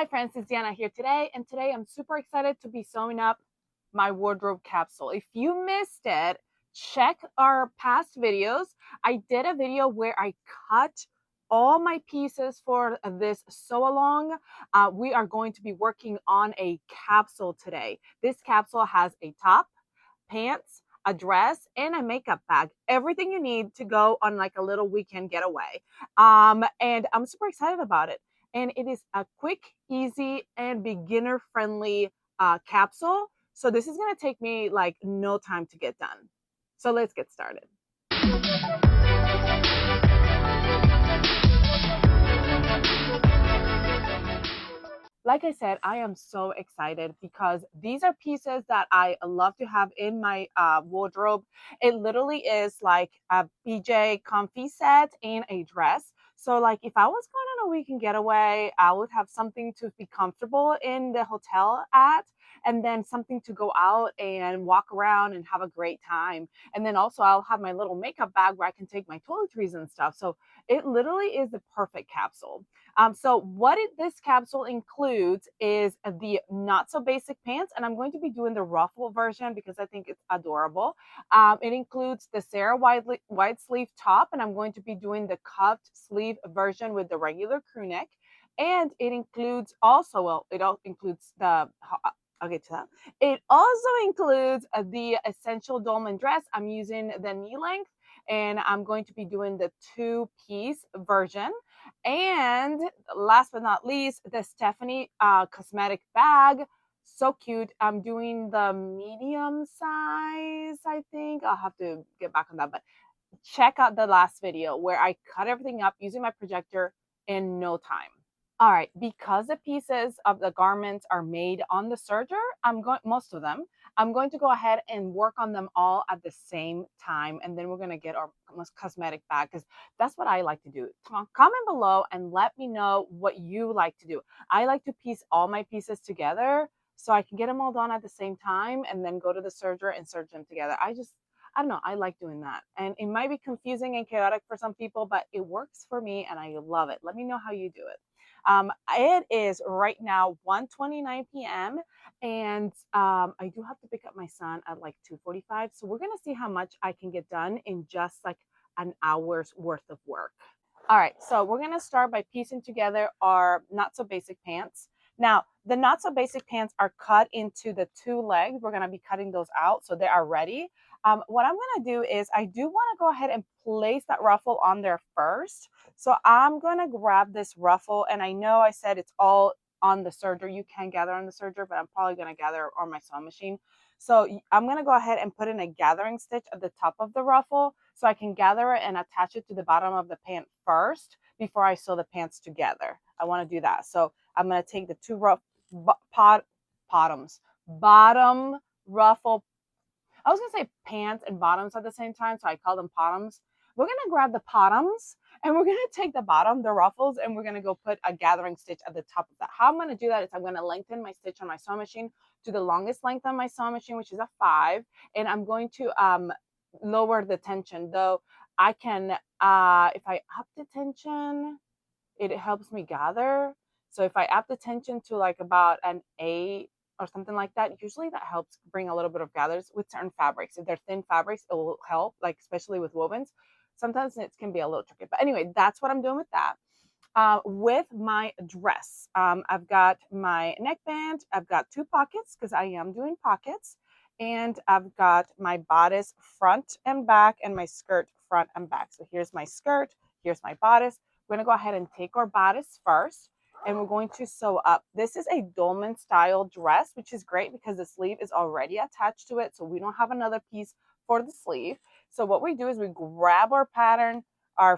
Hi friends, it's Diana here today, and today I'm super excited to be sewing up my wardrobe capsule. If you missed it, check our past videos. I did a video where I cut all my pieces for this sew along. We are going to be working on a capsule today. This capsule has a top, pants, a dress, and a makeup bag. Everything you need to go on like a little weekend getaway. And I'm super excited about it. And it is a quick, easy, and beginner-friendly capsule. So this is gonna take me like no time to get done. So let's get started. Like I said, I am so excited because these are pieces that I love to have in my wardrobe. It literally is like a PJ comfy set and a dress. So like if I was going on a weekend getaway, I would have something to be comfortable in the hotel at, and then something to go out and walk around and have a great time. And then also I'll have my little makeup bag where I can take my toiletries and stuff. So it literally is the perfect capsule. So what this capsule includes is the not so basic pants, and I'm going to be doing the ruffle version because I think it's adorable. It includes the Sarah wide sleeve top, and I'm going to be doing the cuffed sleeve version with the regular crew neck. And it includes also, well, it all includes the, I'll get to that. It also includes the essential Dolman dress. I'm using the knee length, and I'm going to be doing the two-piece version. And last but not least, the Stephanie Cosmetic bag. So cute. I'm doing the medium size, I think. I'll have to get back on that. But check out the last video where I cut everything up using my projector in no time. All right, because the pieces of the garments are made on the serger, most of them, I'm going to go ahead and work on them all at the same time, and then we're going to get our cosmetic bag because that's what I like to do. Comment below and let me know what you like to do. I like to piece all my pieces together so I can get them all done at the same time and then go to the serger and serge them together. I don't know, I like doing that. And it might be confusing and chaotic for some people, but it works for me and I love it. Let me know how you do it. It is right now 1:29 p.m. and I do have to pick up my son at like 2:45. So we're gonna see how much I can get done in just like an hour's worth of work. All right, so we're gonna start by piecing together our not so basic pants. Now, the not so basic pants are cut into the two legs. We're gonna be cutting those out so they are ready. What I'm gonna do is I do wanna go ahead and place that ruffle on there first. So I'm gonna grab this ruffle, and I know I said it's all on the serger. You can gather on the serger, but I'm probably gonna gather on my sewing machine. So I'm gonna go ahead and put in a gathering stitch at the top of the ruffle so I can gather it and attach it to the bottom of the pant first before I sew the pants together. I wanna do that. So I'm gonna take the two bottom ruffle. I was gonna say pants and bottoms at the same time, so I call them bottoms. We're gonna grab the bottoms and we're gonna take the bottom, the ruffles, and we're gonna go put a gathering stitch at the top of that. How I'm gonna do that is I'm gonna lengthen my stitch on my sewing machine to the longest length on my sewing machine, which is a 5, and I'm going to lower the tension. Though I can, if I up the tension, it helps me gather. So if I up the tension to like about an 8 or something like that, usually that helps bring a little bit of gathers with certain fabrics. If they're thin fabrics, it will help, like especially with wovens. Sometimes it can be a little tricky. But anyway, that's what I'm doing with that. With my dress, I've got my neckband. I've got 2 pockets because I am doing pockets. And I've got my bodice front and back and my skirt front and back. So here's my skirt. Here's my bodice. We're going to go ahead and take our bodice first, and we're going to sew up. This is a Dolman style dress, which is great because the sleeve is already attached to it. So we don't have another piece for the sleeve. So what we do is we grab our pattern, our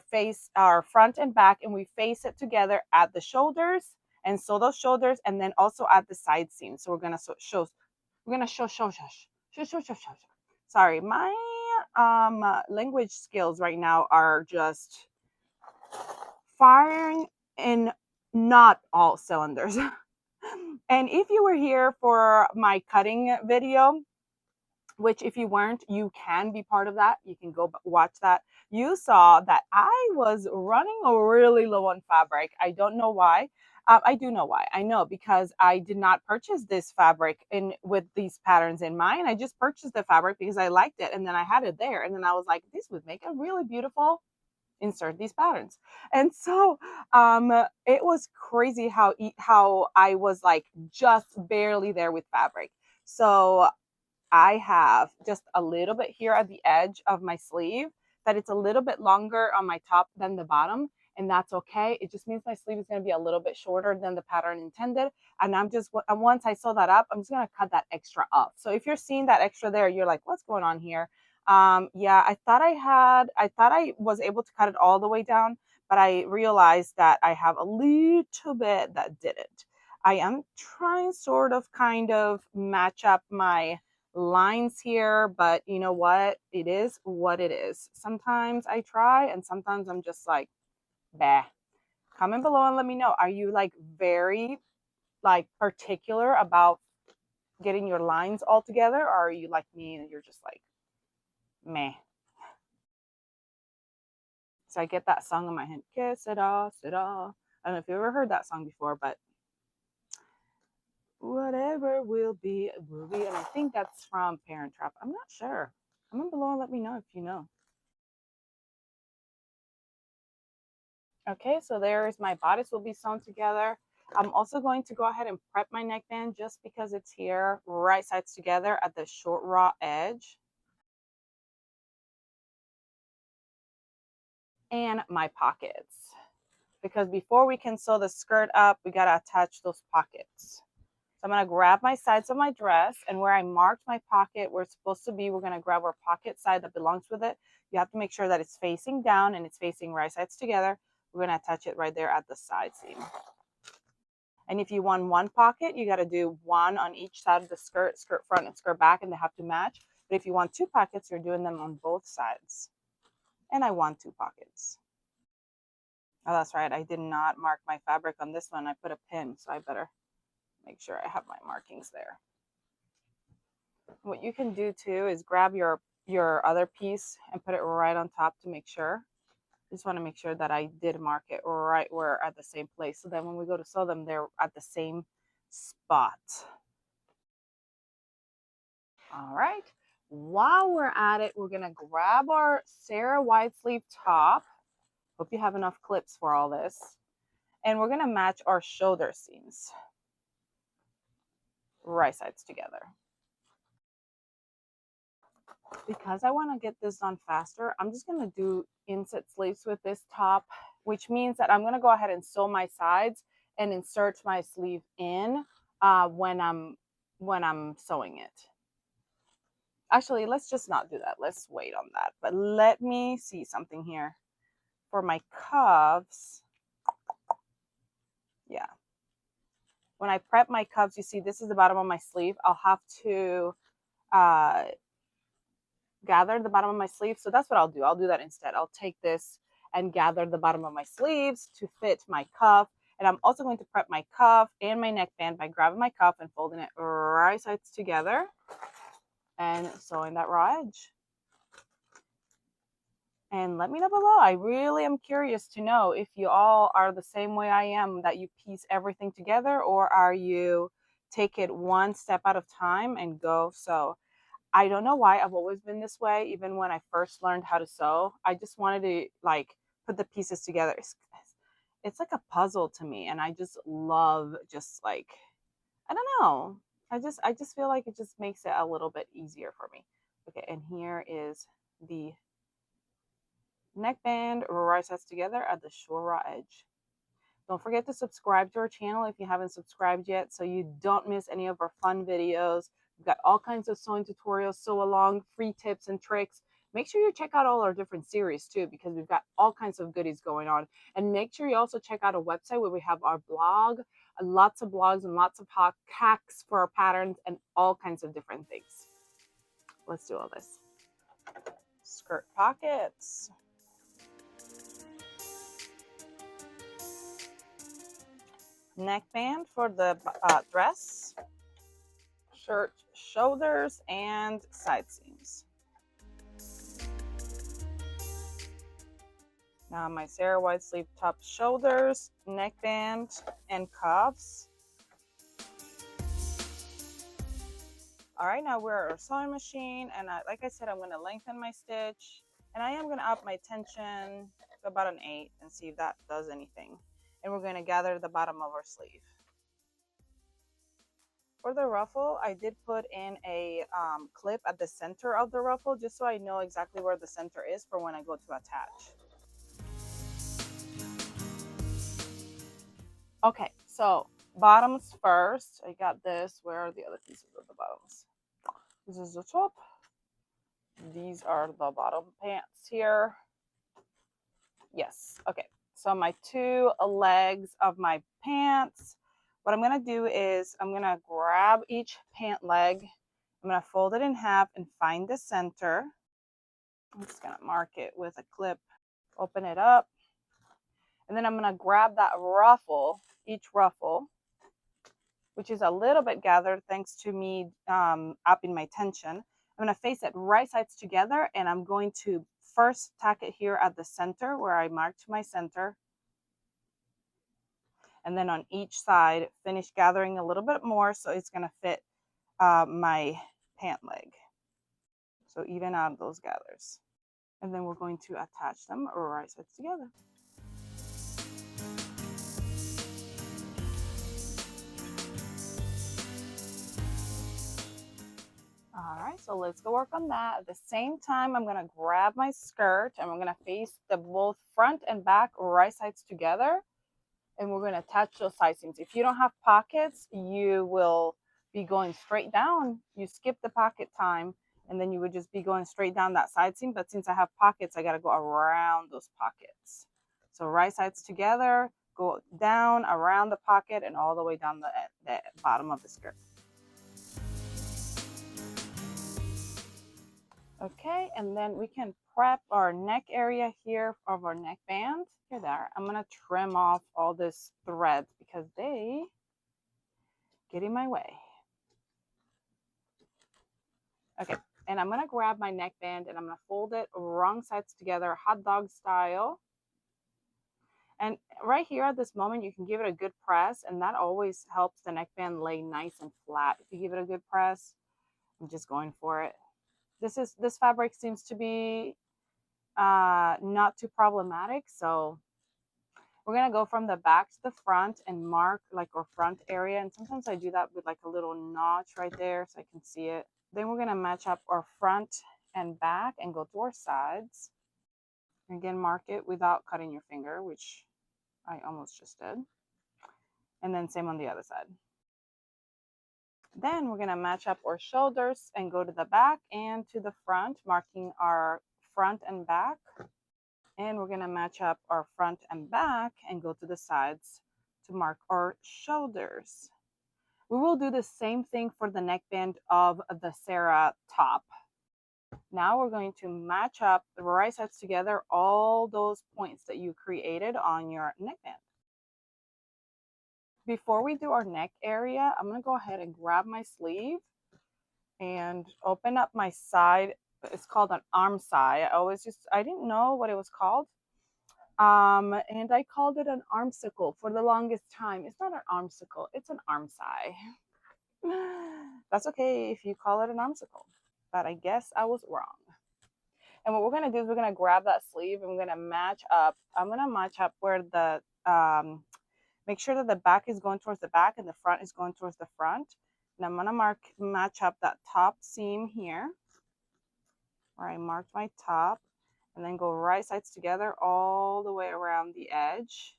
front and back, and we face it together at the shoulders and sew those shoulders, and then also at the side seam. So we're gonna show. Sorry, my language skills right now are just firing in not all cylinders. And if you were here for my cutting video, which if you weren't, you can be part of that. You can go watch that. You saw that I was running really low on fabric. I don't know why. I do know why. I know because I did not purchase this fabric in with these patterns in mind. I just purchased the fabric because I liked it, and then I had it there, and then I was like, this would make a really beautiful insert these patterns. And so it was crazy how I was like just barely there with fabric. So I have just a little bit here at the edge of my sleeve that it's a little bit longer on my top than the bottom, and that's okay. It just means my sleeve is going to be a little bit shorter than the pattern intended, and I'm just, once I sew that up, I'm just going to cut that extra up. So if you're seeing that extra there, you're like, what's going on here? Yeah, I thought I was able to cut it all the way down, but I realized that I have a little bit that didn't. I am trying sort of kind of match up my lines here, but you know what? It is what it is. Sometimes I try and sometimes I'm just like, bah. Comment below and let me know. Are you like very like particular about getting your lines all together, or are you like me and you're just like, meh? So I get that song in my head, kiss it off, it off. I don't know if you ever heard that song before, but whatever will be, will be. And I think that's from Parent Trap. I'm not sure. Comment below and let me know if you know. Okay, so there's my bodice will be sewn together. I'm also going to go ahead and prep my neckband just because it's here, right sides together at the short raw edge. And my pockets. Because before we can sew the skirt up, we gotta attach those pockets. So I'm gonna grab my sides of my dress, and where I marked my pocket where it's supposed to be, we're gonna grab our pocket side that belongs with it. You have to make sure that it's facing down and it's facing right sides together. We're gonna attach it right there at the side seam. And if you want one pocket, you got to do one on each side of the skirt, skirt front and skirt back, and they have to match. But if you want two pockets, you're doing them on both sides. And I want two pockets. Oh, that's right. I did not mark my fabric on this one. I put a pin, so I better make sure I have my markings there. What you can do too is grab your other piece and put it right on top to make sure. Just want to make sure that I did mark it right where at the same place. So then when we go to sew them, they're at the same spot. All right. While we're at it, we're going to grab our Sarah wide sleeve top. Hope you have enough clips for all this. And we're going to match our shoulder seams. Right sides together. Because I want to get this done faster, I'm just going to do inset sleeves with this top, which means that I'm going to go ahead and sew my sides and insert my sleeve in when I'm sewing it. Actually, let's just not do that. Let's wait on that. But let me see something here. For my cuffs, yeah. When I prep my cuffs, you see this is the bottom of my sleeve. I'll have to gather the bottom of my sleeve. So that's what I'll do. I'll do that instead. I'll take this and gather the bottom of my sleeves to fit my cuff. And I'm also going to prep my cuff and my neckband by grabbing my cuff and folding it right sides together and sewing that raw edge. And let me know below. I really am curious to know if you all are the same way I am, that you piece everything together, or are you take it one step at a time and go sew. I don't know why I've always been this way. Even when I first learned how to sew, I just wanted to like put the pieces together. It's like a puzzle to me, and I just love just like, I don't know. I just feel like it just makes it a little bit easier for me. Okay, and here is the neckband right sides together at the short raw edge. Don't forget to subscribe to our channel if you haven't subscribed yet, so you don't miss any of our fun videos. We've got all kinds of sewing tutorials, sew along, free tips and tricks. Make sure you check out all our different series too, because we've got all kinds of goodies going on. And make sure you also check out our website where we have our blog, lots of blogs and lots of hacks for our patterns and all kinds of different things. Let's do all this. Skirt pockets. Neckband for the dress, shirt shoulders, and side seams. Now my Sarah wide sleeve top shoulders, neckband, and cuffs. All right, now we're at our sewing machine, and like I said, I'm going to lengthen my stitch, and I am going to up my tension to about an 8 and see if that does anything. And we're going to gather the bottom of our sleeve. For the ruffle, I did put in a clip at the center of the ruffle just so I know exactly where the center is for when I go to attach. Okay, so bottoms first. I got this. Where are the other pieces of the bottoms? This is the top. These are the bottom pants here. Yes, okay. So my 2 legs of my pants. What I'm going to do is I'm going to grab each pant leg. I'm going to fold it in half and find the center. I'm just going to mark it with a clip. Open it up. And then I'm going to grab that ruffle, each ruffle, which is a little bit gathered thanks to me upping my tension. I'm going to face it right sides together, and I'm going to first tack it here at the center where I marked my center. And then on each side, finish gathering a little bit more so it's going to fit my pant leg. So even out those gathers. And then we're going to attach them right sides together. All right, so let's go work on that. At the same time, I'm going to grab my skirt and we're going to face the both front and back right sides together. And we're going to attach those side seams. If you don't have pockets, you will be going straight down. You skip the pocket time, and then you would just be going straight down that side seam. But since I have pockets, I got to go around those pockets. So right sides together, go down around the pocket and all the way down the bottom of the skirt. Okay, and then we can prep our neck area here of our neckband. Here they are. I'm going to trim off all this threads because they get in my way. Okay, and I'm going to grab my neckband and I'm going to fold it wrong sides together, hot dog style. And right here at this moment, you can give it a good press, and that always helps the neckband lay nice and flat. If you give it a good press, I'm just going for it. This fabric seems to be not too problematic, so we're going to go from the back to the front and mark like our front area. And sometimes I do that with like a little notch right there so I can see it. Then we're going to match up our front and back and go to our sides. Again, mark it without cutting your finger, which I almost just did. And then same on the other side. Then we're going to match up our shoulders and go to the back and to the front, marking our front and back. And we're going to match up our front and back and go to the sides to mark our shoulders. We will do the same thing for the neckband of the Sarah top. Now we're going to match up the right sides together, all those points that you created on your neckband. Before we do our neck area, I'm going to go ahead and grab my sleeve and open up my side. It's called an arm side. I didn't know what it was called. And I called it an armsicle for the longest time. It's not an armsicle, it's an arm side. That's okay if you call it an armsicle, but I guess I was wrong. And what we're going to do is we're going to grab that sleeve and we're going to match up. I'm going to match up where the, make sure that the back is going towards the back and the front is going towards the front. And I'm going to match up that top seam here where I marked my top, and then go right sides together all the way around the edge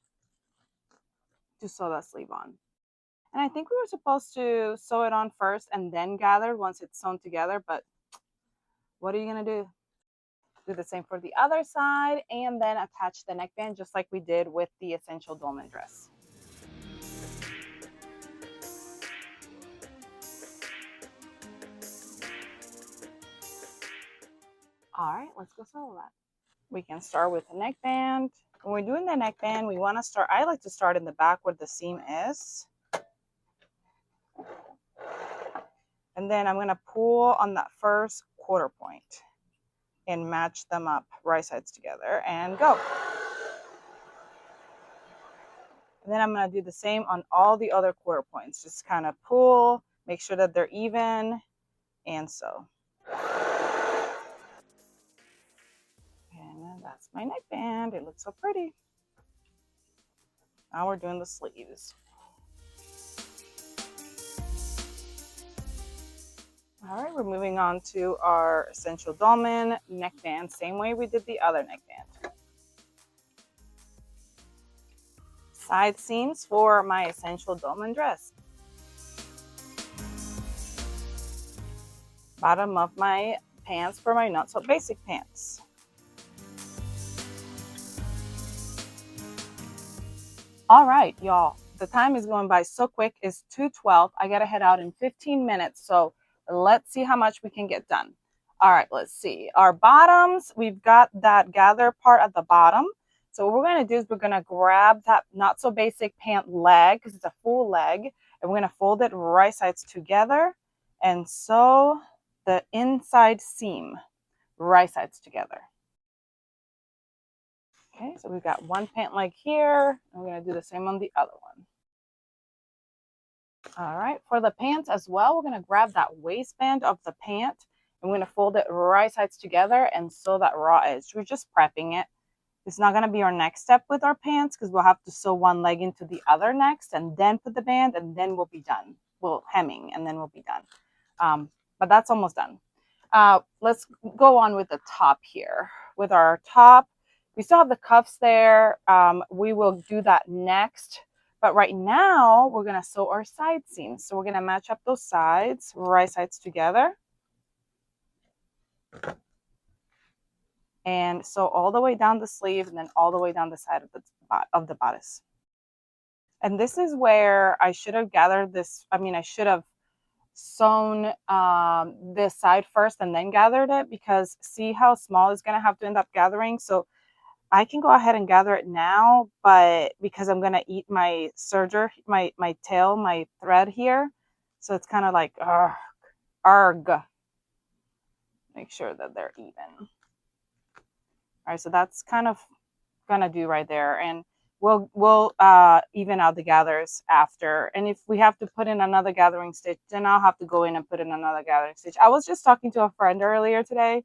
to sew that sleeve on. And I think we were supposed to sew it on first and then gather once it's sewn together, but what are you going to do? Do the same for the other side and then attach the neckband just like we did with the Essential Dolman dress. All right, let's go sew that. We can start with the neckband. When we're doing the neckband, we want to start, I like to start in the back where the seam is. And then I'm going to pull on that first quarter point and match them up right sides together and go. And then I'm going to do the same on all the other quarter points. Just kind of pull, make sure that they're even, and sew. And that's my neckband. It looks so pretty. Now we're doing the sleeves. All right, we're moving on to our Essential Dolman neckband, same way we did the other neckband. Side seams for my Essential Dolman dress. Bottom of my pants for my not so basic pants. All right, y'all, the time is going by so quick. It's 2:12. I gotta head out in 15 minutes, so let's see how much we can get done. All right, let's see. Our bottoms, we've got that gather part at the bottom. So what we're gonna do is we're gonna grab that not so basic pant leg, because it's a full leg, and we're gonna fold it right sides together and sew the inside seam right sides together. Okay, so we've got one pant leg here, and we're going to do the same on the other one. All right, for the pants as well, we're going to grab that waistband of the pant, and we're going to fold it right sides together and sew that raw edge. We're just prepping it. It's not going to be our next step with our pants because we'll have to sew one leg into the other next and then put the band, and then we'll be done. We'll hemming, and then we'll be done. But that's almost done. Let's go on with the top here. With our top, we still have the cuffs there. We will do that next. But right now, we're going to sew our side seams. So we're going to match up those sides, right sides together. And sew all the way down the sleeve and then all the way down the side of the bodice. And this is where I should have gathered this. I mean, I should have sewn this side first and then gathered it, because see how small it's going to have to end up gathering. So I can go ahead and gather it now, but because I'm going to eat my serger, my tail, my thread here. So it's kind of like, arg. Make sure that they're even. All right, so that's kind of going to do right there. And we'll even out the gathers after. And if we have to put in another gathering stitch, then I'll have to go in and put in another gathering stitch. I was just talking to a friend earlier today.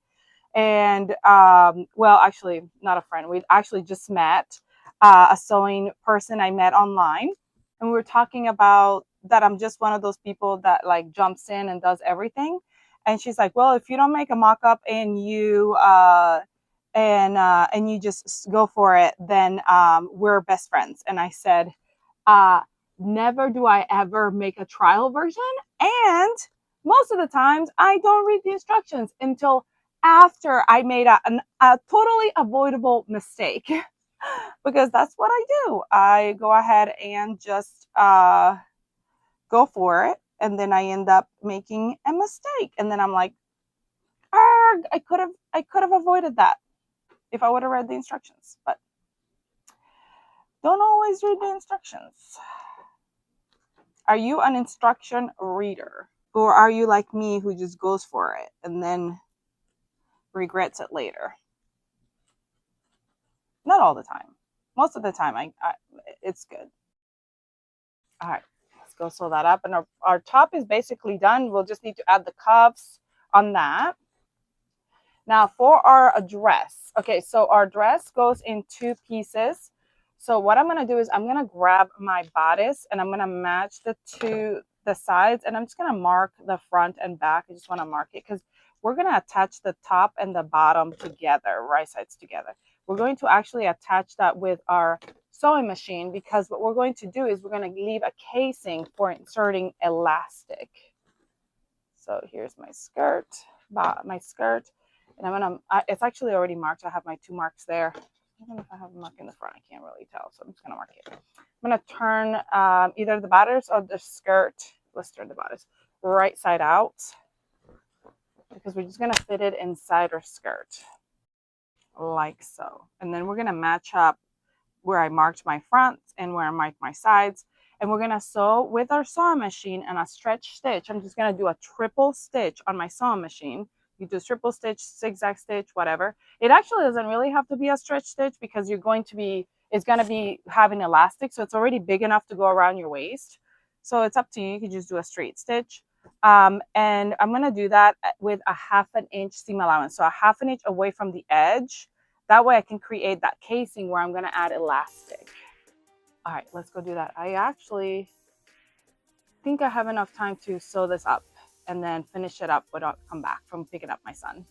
And well, actually not a friend, we actually just met a sewing person I met online, and we were talking about that I'm just one of those people that like jumps in and does everything. And she's like, well, if you don't make a mock-up and you just go for it, then we're best friends. And I said, never do I ever make a trial version, and most of the times I don't read the instructions until after I made a totally avoidable mistake. Because that's what I do. I go ahead and just go for it, and then I end up making a mistake, and then I'm like, arg, I could have avoided that if I would have read the instructions. But don't always read the instructions. Are you an instruction reader, or are you like me who just goes for it and then regrets it later? Not all the time. Most of the time, it's good. All right, let's go sew that up. And our top is basically done. We'll just need to add the cuffs on that. Now for our dress. Okay, so our dress goes in 2 pieces. So what I'm going to do is I'm going to grab my bodice and I'm going to match the sides, and I'm just going to mark the front and back. I just want to mark it because we're going to attach the top and the bottom together, right sides together. We're going to actually attach that with our sewing machine, because what we're going to do is we're going to leave a casing for inserting elastic. So here's my skirt, and I'm going to, it's actually already marked. I have my 2 marks there. I don't know if I have a mark in the front. I can't really tell, so I'm just going to mark it. I'm going to turn either the bodice or the skirt. Let's turn the bodice right side out, because we're just going to fit it inside our skirt like so. And then we're going to match up where I marked my front and where I marked my sides. And we're going to sew with our sewing machine and a stretch stitch. I'm just going to do a triple stitch on my sewing machine. You do triple stitch, zigzag stitch, whatever. It actually doesn't really have to be a stretch stitch, because you're going to be is going to be having elastic. So it's already big enough to go around your waist. So it's up to you. You can just do a straight stitch. And I'm going to do that with a 1/2 inch seam allowance. So a 1/2 inch away from the edge. That way I can create that casing where I'm going to add elastic. All right, let's go do that. I actually think I have enough time to sew this up and then finish it up when I come back from picking up my son.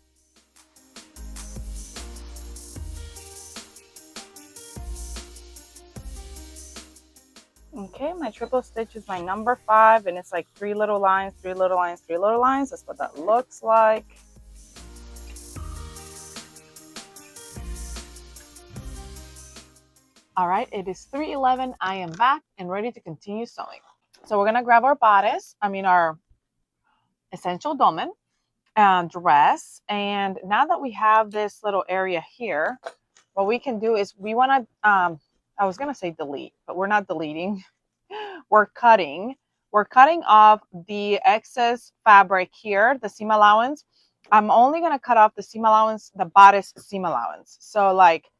Okay, my triple stitch is my number 5, and it's like 3 little lines, 3 little lines, 3 little lines. That's what that looks like. All right, it is 3:11. I am back and ready to continue sewing. So we're gonna grab our bodice, our essential dolman dress. And now that we have this little area here, what we can do is we wanna, I was gonna say delete, but we're not deleting. We're cutting off the excess fabric here, the seam allowance. I'm only going to cut off the seam allowance, the bodice seam allowance. So like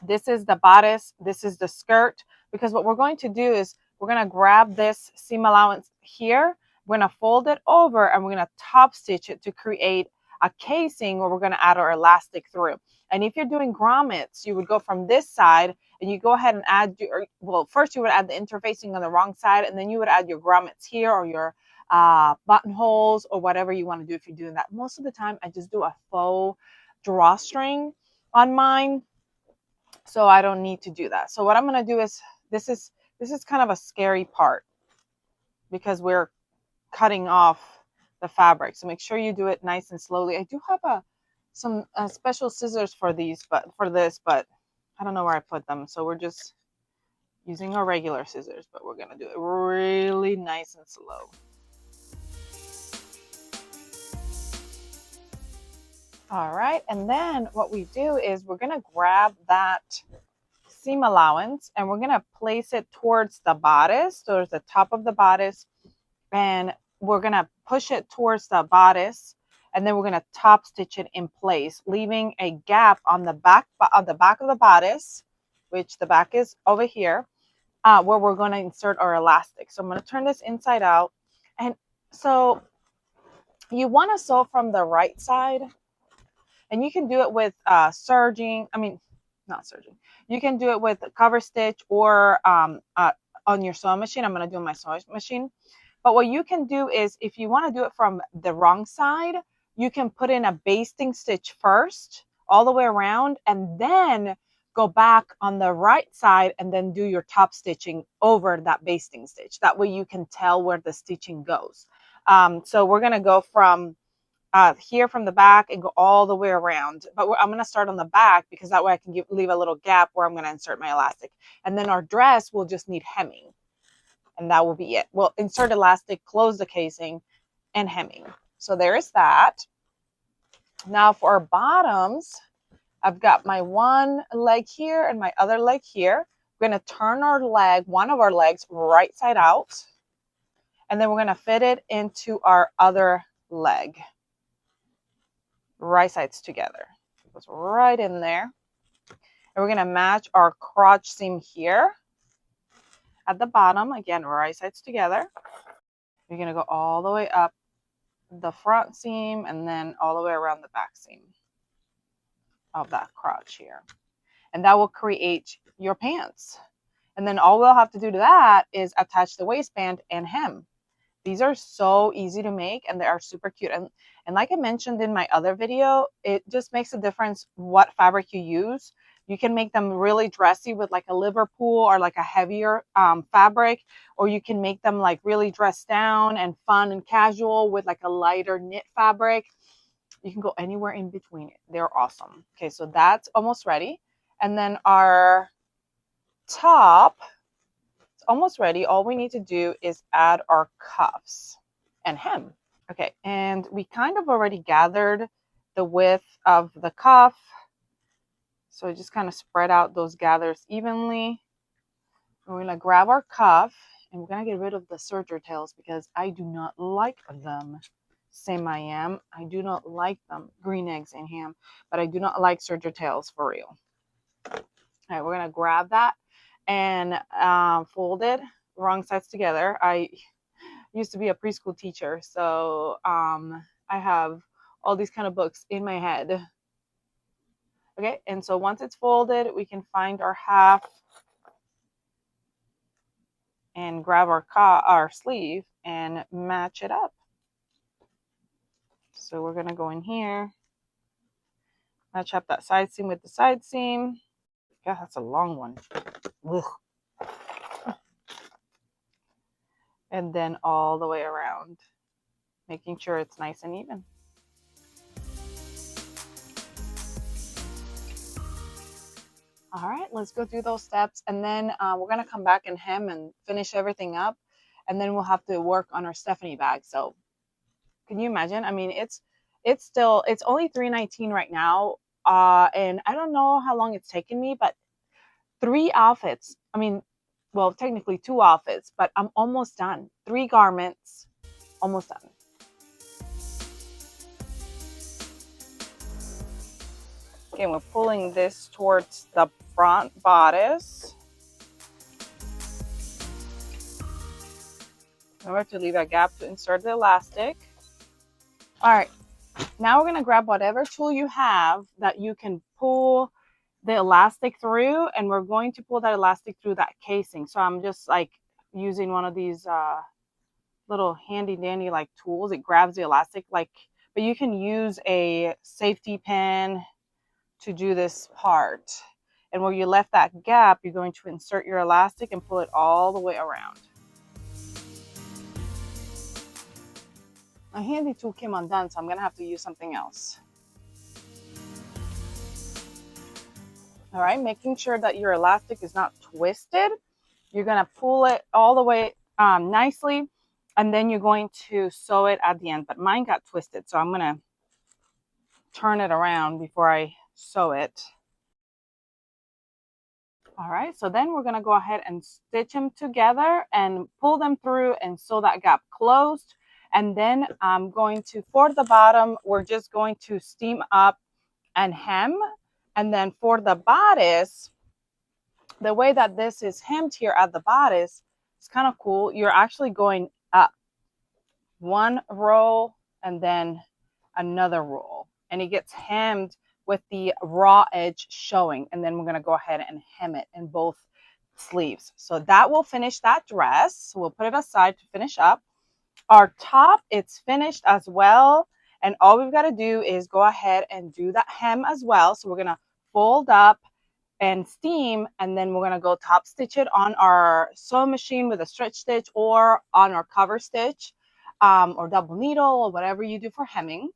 this is the bodice, this is the skirt, because what we're going to do is we're going to grab this seam allowance here, we're going to fold it over, and we're going to top stitch it to create a casing where we're going to add our elastic through. And if you're doing grommets, you would go from this side and you go ahead and add your, well, first you would add the interfacing on the wrong side, and then you would add your grommets here, or your buttonholes, or whatever you want to do if you're doing that. Most of the time I just do a faux drawstring on mine, so I don't need to do that. So what I'm going to do is, this is kind of a scary part because we're cutting off the fabric. So make sure you do it nice and slowly. I do have some special scissors for these, but I don't know where I put them. So we're just using our regular scissors, but we're going to do it really nice and slow. All right. And then what we do is we're going to grab that seam allowance and we're going to place it towards the bodice, towards the top of the bodice, and we're going to push it towards the bodice, and then we're going to top stitch it in place, leaving a gap on the back of the bodice, which the back is over here, where we're going to insert our elastic. So I'm going to turn this inside out, and so you want to sew from the right side, and you can do it with serging. Not serging. You can do it with cover stitch or on your sewing machine. I'm going to do my sewing machine. But what you can do is, if you want to do it from the wrong side, you can put in a basting stitch first, all the way around, and then go back on the right side and then do your top stitching over that basting stitch. That way you can tell where the stitching goes. So we're going to go from here from the back and go all the way around. But I'm going to start on the back because that way I can leave a little gap where I'm going to insert my elastic. And then our dress will just need hemming. And that will be it. We'll insert elastic, close the casing, and hemming. So there is that. Now for our bottoms, I've got my one leg here and my other leg here. We're going to turn our leg, one of our legs, right side out. And then we're going to fit it into our other leg. Right sides together. It goes right in there. And we're going to match our crotch seam here at the bottom. Again, right sides together. You're going to go all the way up the front seam and then all the way around the back seam of that crotch here. And that will create your pants. And then all we'll have to do to that is attach the waistband and hem. These are so easy to make and they are super cute. And like I mentioned in my other video, it just makes a difference what fabric you use. You can make them really dressy with like a Liverpool or like a heavier fabric, or you can make them like really dressed down and fun and casual with like a lighter knit fabric. You can go anywhere in between it. They're awesome. Okay, so that's almost ready. And then our top, it's almost ready. All we need to do is add our cuffs and hem. Okay, and we kind of already gathered the width of the cuff. So just kind of spread out those gathers evenly. We're going to grab our cuff and we're going to get rid of the serger tails because I do not like them. Same I am. I do not like them. Green eggs and ham. But I do not like serger tails for real. All right, we're gonna grab that and fold it wrong sides together. I used to be a preschool teacher, so I have all these kind of books in my head. Okay, and so once it's folded, we can find our half and grab our sleeve and match it up. So we're gonna go in here, match up that side seam with the side seam. Yeah, that's a long one. Ugh. And then all the way around, making sure it's nice and even. All right, let's go through those steps, and then we're gonna come back and hem and finish everything up, and then we'll have to work on our Stephanie bag. So can you imagine? I mean, it's only $3.19 right now, and I don't know how long it's taken me, but 3 outfits. I mean, well, technically 2 outfits, but I'm almost done. 3 garments, almost done. Okay, we're pulling this towards the front bodice. Remember to leave a gap to insert the elastic. All right, now we're gonna grab whatever tool you have that you can pull the elastic through, and we're going to pull that elastic through that casing. So I'm just like using one of these little handy dandy like tools. It grabs the elastic, like, but you can use a safety pin to do this part. And where you left that gap, you're going to insert your elastic and pull it all the way around. My handy tool came undone, so I'm gonna have to use something else. All right, making sure that your elastic is not twisted. You're gonna pull it all the way nicely, and then you're going to sew it at the end. But mine got twisted, so I'm gonna turn it around before I sew it. All right, so then we're gonna go ahead and stitch them together and pull them through and sew that gap closed. And then I'm going to, for the bottom, we're just going to steam up and hem. And then for the bodice, the way that this is hemmed here at the bodice, it's kind of cool. You're actually going up one row and then another row, and it gets hemmed with the raw edge showing. And then we're going to go ahead and hem it in both sleeves. So that will finish that dress. We'll put it aside to finish up. Our top, it's finished as well. And all we've got to do is go ahead and do that hem as well. So we're going to fold up and steam, and then we're going to go top stitch it on our sewing machine with a stretch stitch or on our cover stitch, or double needle, or whatever you do for hemming.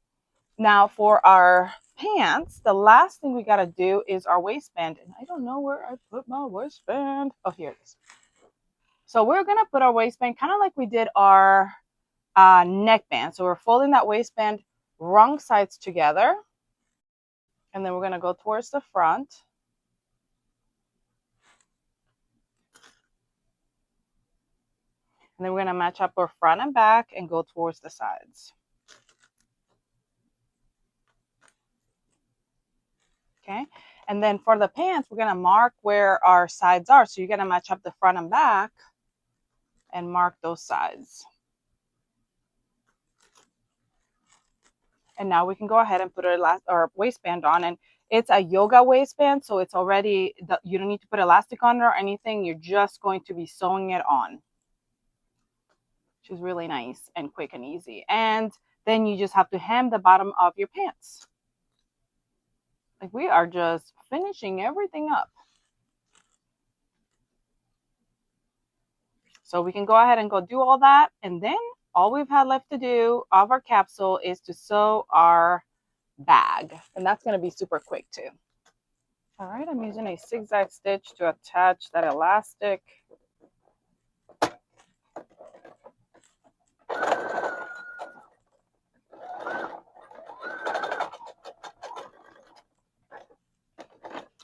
Now for our pants, the last thing we got to do is our waistband, and I don't know where I put my waistband. Oh, here it is. So we're going to put our waistband kind of like we did our neckband. So we're folding that waistband wrong sides together, and then we're going to go towards the front. And then we're going to match up our front and back and go towards the sides. Okay. And then for the pants, we're going to mark where our sides are. So you're going to match up the front and back and mark those sides. And now we can go ahead and put our waistband on. And it's a yoga waistband, so it's already, you don't need to put elastic on it or anything. You're just going to be sewing it on, which is really nice and quick and easy. And then you just have to hem the bottom of your pants. Like, we are just finishing everything up. So we can go ahead and go do all that. And then all we've had left to do of our capsule is to sew our bag. And that's going to be super quick too. All right, I'm using a zigzag stitch to attach that elastic.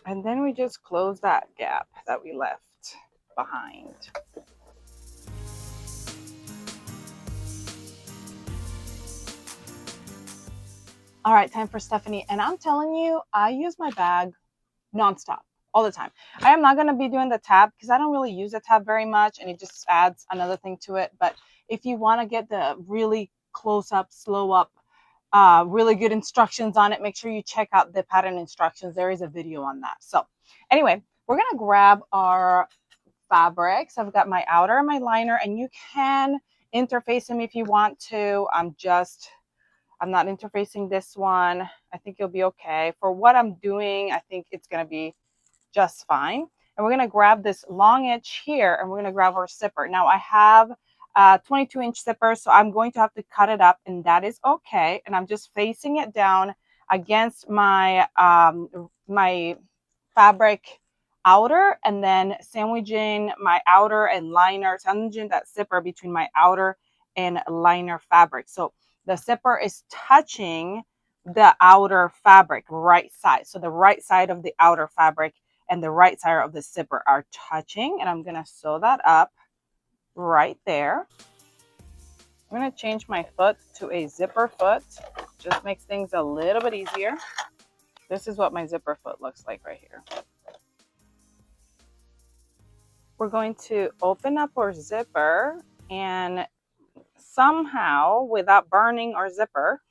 And then we just close that gap that we left behind. All right, time for Stephanie. And I'm telling you, I use my bag nonstop, all the time. I am not going to be doing the tab because I don't really use the tab very much, and it just adds another thing to it. But if you want to get the really close up, slow up, really good instructions on it, make sure you check out the pattern instructions. There is a video on that. So anyway, we're going to grab our fabrics. I've got my outer and my liner, and you can interface them if you want to. I'm not interfacing this one. I think it'll be okay. For what I'm doing, I think it's going to be just fine. And we're going to grab this long edge here, and we're going to grab our zipper. Now I have a 22-inch zipper, so I'm going to have to cut it up, and that is okay. And I'm just facing it down against my my fabric outer, and then sandwiching my outer and liner, sandwiching that zipper between my outer and liner fabric. So the zipper is touching the outer fabric right side. So the right side of the outer fabric and the right side of the zipper are touching, and I'm going to sew that up right there. I'm going to change my foot to a zipper foot. Just makes things a little bit easier. This is what my zipper foot looks like right here. We're going to open up our zipper, and somehow, without burning our zipper,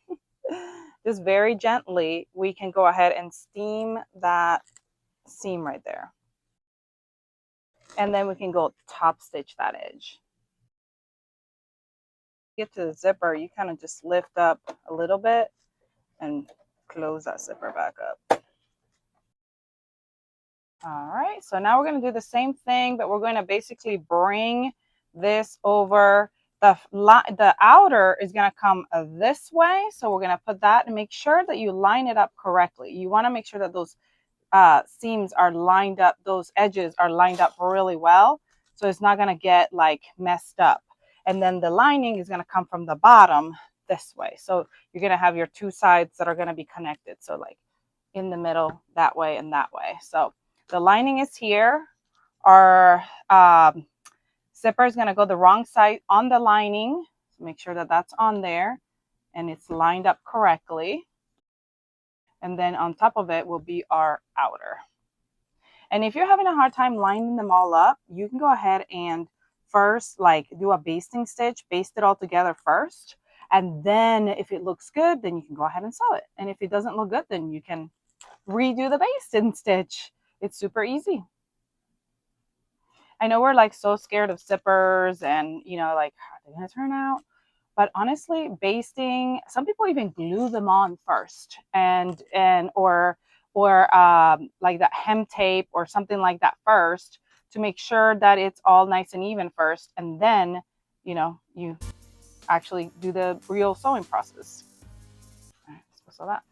just very gently, we can go ahead and steam that seam right there. And then we can go top stitch that edge. Get to the zipper, you kind of just lift up a little bit and close that zipper back up. All right, so now we're going to do the same thing, but we're going to basically bring this over. The outer is going to come this way, so we're going to put that and make sure that you line it up correctly. You want to make sure that those seams are lined up, those edges are lined up really well, so it's not going to get like messed up. And then the lining is going to come from the bottom this way, so you're going to have your two sides that are going to be connected, so like in the middle, that way and that way. So the lining is here. Our zipper is going to go the wrong side on the lining, so make sure that that's on there and it's lined up correctly. And then on top of it will be our outer. And if you're having a hard time lining them all up, you can go ahead and first like do a basting stitch, baste it all together first. And then if it looks good, then you can go ahead and sew it. And if it doesn't look good, then you can redo the basting stitch. It's super easy. I know we're like so scared of zippers and, you know, like, how are they going to turn out? But honestly, basting, some people even glue them on first or like that hem tape or something like that first to make sure that it's all nice and even first. And then, you know, you actually do the real sewing process. All right, let's sew that.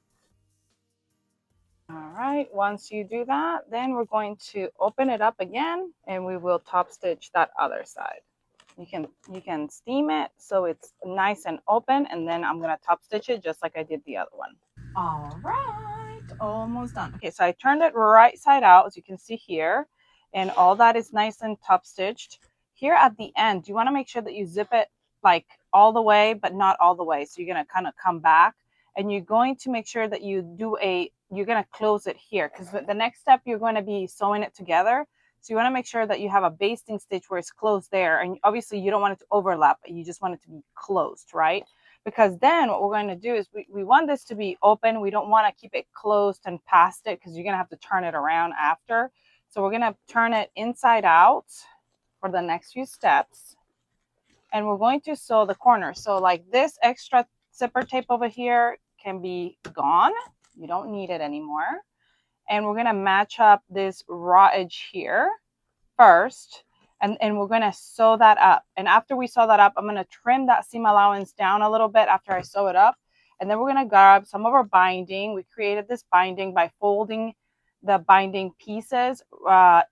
All right, once you do that, then we're going to open it up again and we will top stitch that other side. You can steam it so it's nice and open, and then I'm going to top stitch it just like I did the other one. All right, almost done. Okay, so I turned it right side out, as you can see here, and all that is nice and top stitched. Here at the end, you want to make sure that you zip it like all the way, but not all the way. So you're going to kind of come back, and you're going to make sure that you're going to close it here, because the next step you're going to be sewing it together. So you want to make sure that you have a basting stitch where it's closed there. And obviously you don't want it to overlap, but you just want it to be closed, right? Because then what we're going to do is we want this to be open. We don't want to keep it closed and past it because you're going to have to turn it around after. So we're going to turn it inside out for the next few steps. And we're going to sew the corner. So like this extra zipper tape over here can be gone. You don't need it anymore. And we're going to match up this raw edge here first, and we're going to sew that up. And after we sew that up, I'm going to trim that seam allowance down a little bit after I sew it up. And then we're going to grab some of our binding. We created this binding by folding the binding pieces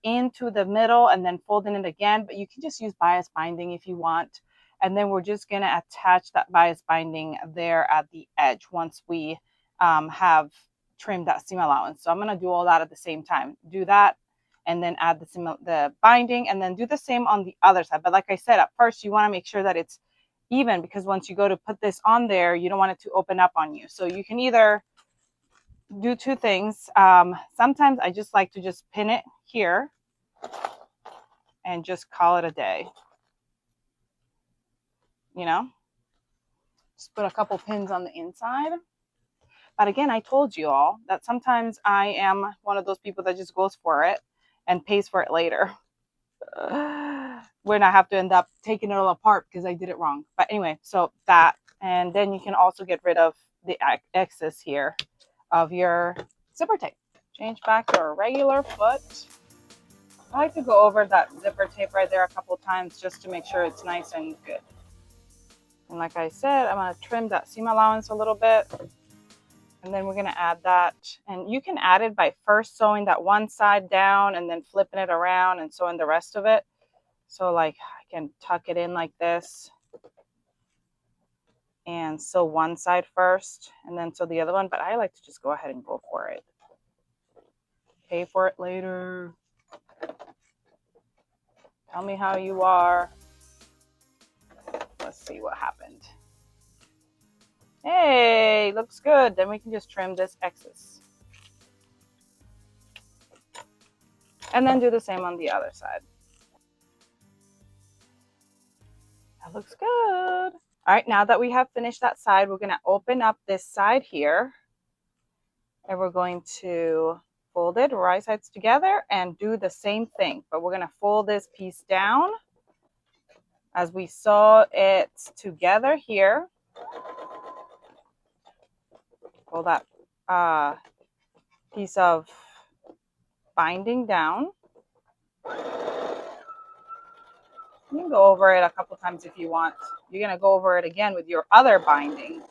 into the middle and then folding it again. But you can just use bias binding if you want. And then we're just going to attach that bias binding there at the edge once we have trim that seam allowance. So I'm going to do all that at the same time. Do that and then add the binding, and then do the same on the other side. But like I said, at first you want to make sure that it's even, because once you go to put this on there, you don't want it to open up on you. So you can either do two things. Sometimes I just like to just pin it here and just call it a day. You know, just put a couple pins on the inside. But again, I told you all that sometimes I am one of those people that just goes for it and pays for it later. When I have to end up taking it all apart because I did it wrong. But anyway, so that, and then you can also get rid of the excess here of your zipper tape. Change back to a regular foot. I like to go over that zipper tape right there a couple times just to make sure it's nice and good. And like I said, I'm going to trim that seam allowance a little bit. And then we're going to add that. And you can add it by first sewing that one side down and then flipping it around and sewing the rest of it. So like I can tuck it in like this and sew one side first and then sew the other one. But I like to just go ahead and go for it. Pay for it later. Tell me how you are. Let's see what happened. Hey, looks good. Then we can just trim this excess. And then do the same on the other side. That looks good. All right, now that we have finished that side, we're going to open up this side here. And we're going to fold it right sides together and do the same thing. But we're going to fold this piece down as we sew it together here. Pull that piece of binding down. You can go over it a couple times if you want. You're going to go over it again with your other binding.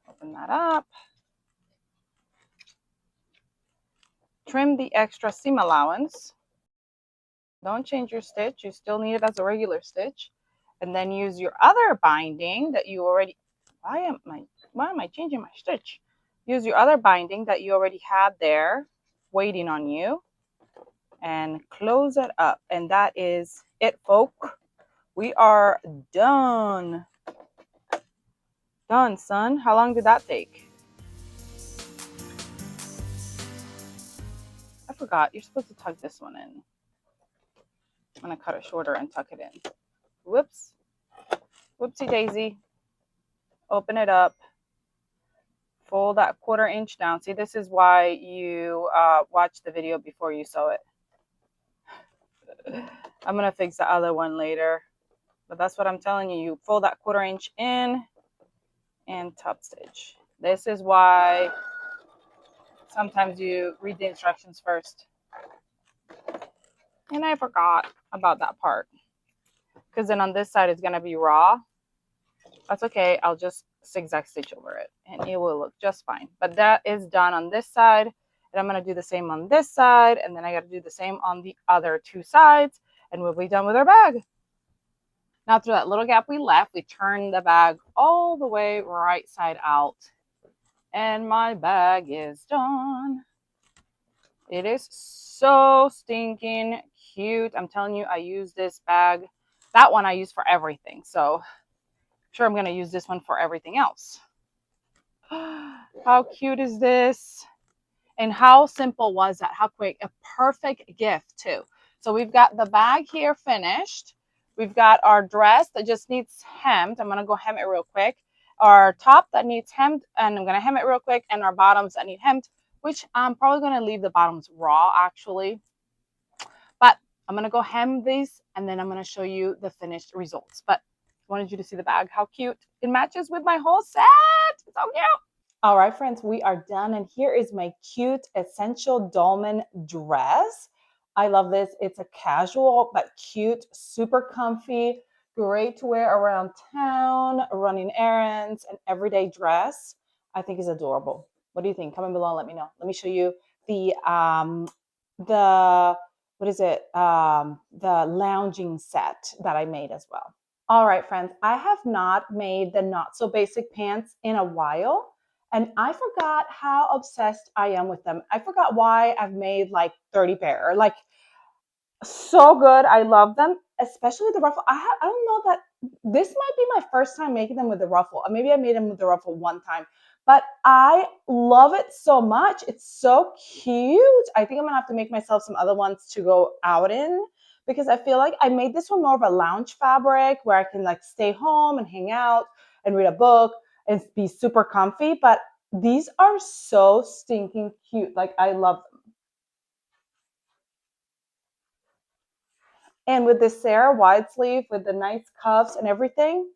Open that up. Trim the extra seam allowance. Don't change your stitch. You still need it as a regular stitch. And then use your other binding that you already... Why am I changing my stitch? Use your other binding that you already had there waiting on you. And close it up. And that is it, folk. We are done. Done, son. How long did that take? I forgot. You're supposed to tuck this one in. I'm going to cut it shorter and tuck it in. Whoops. Whoopsie daisy. Open it up. Fold that 1/4 inch down. See, this is why you watch the video before you sew it. I'm going to fix the other one later. But that's what I'm telling you. You fold that 1/4 inch in and top stitch. This is why sometimes you read the instructions first. And I forgot about that part. Because then on this side it's going to be raw. That's okay. I'll just zigzag stitch over it and it will look just fine. But that is done on this side. And I'm going to do the same on this side. And then I got to do the same on the other two sides. And we'll be done with our bag. Now through that little gap we left, we turn the bag all the way right side out. And my bag is done. It is so stinking cute. I'm telling you, I use this bag. That one I use for everything. So I'm sure I'm going to use this one for everything else. How cute is this? And how simple was that? How quick? A perfect gift too. So we've got the bag here finished. We've got our dress that just needs hemmed. I'm going to go hem it real quick. Our top that needs hemmed, and I'm going to hem it real quick. And our bottoms that need hemmed, which I'm probably going to leave the bottoms raw actually. But I'm going to go hem these and then I'm going to show you the finished results. But I wanted you to see the bag. How cute. It matches with my whole set. It's so cute. All right, friends, we are done. And here is my cute essential dolman dress. I love this. It's a casual but cute, super comfy, great to wear around town, running errands, an everyday dress. I think is adorable. What do you think? Comment below and let me know. Let me show you the what is it? The lounging set that I made as well. All right, friends, I have not made the not so basic pants in a while. And I forgot how obsessed I am with them. I forgot why I've made like 30 pair. Like, so good. I love them. especially the ruffle. I don't know that this might be my first time making them with the ruffle. Maybe I made them with the ruffle one time, but I love it so much. It's so cute. I think I'm gonna have to make myself some other ones to go out in, because I feel like I made this one more of a lounge fabric where I can like stay home and hang out and read a book and be super comfy. But these are so stinking cute. Like, I love them. And with this Sarah wide sleeve with the nice cuffs and everything,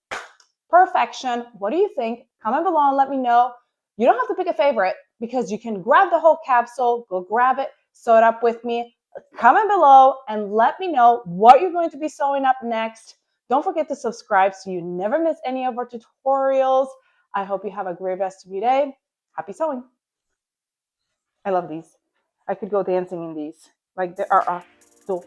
perfection. What do you think? Comment below and let me know. You don't have to pick a favorite because you can grab the whole capsule, go grab it, sew it up with me. Comment below and let me know what you're going to be sewing up next. Don't forget to subscribe so you never miss any of our tutorials. I hope you have a great rest of your day. Happy sewing. I love these. I could go dancing in these. Like, they are adorable.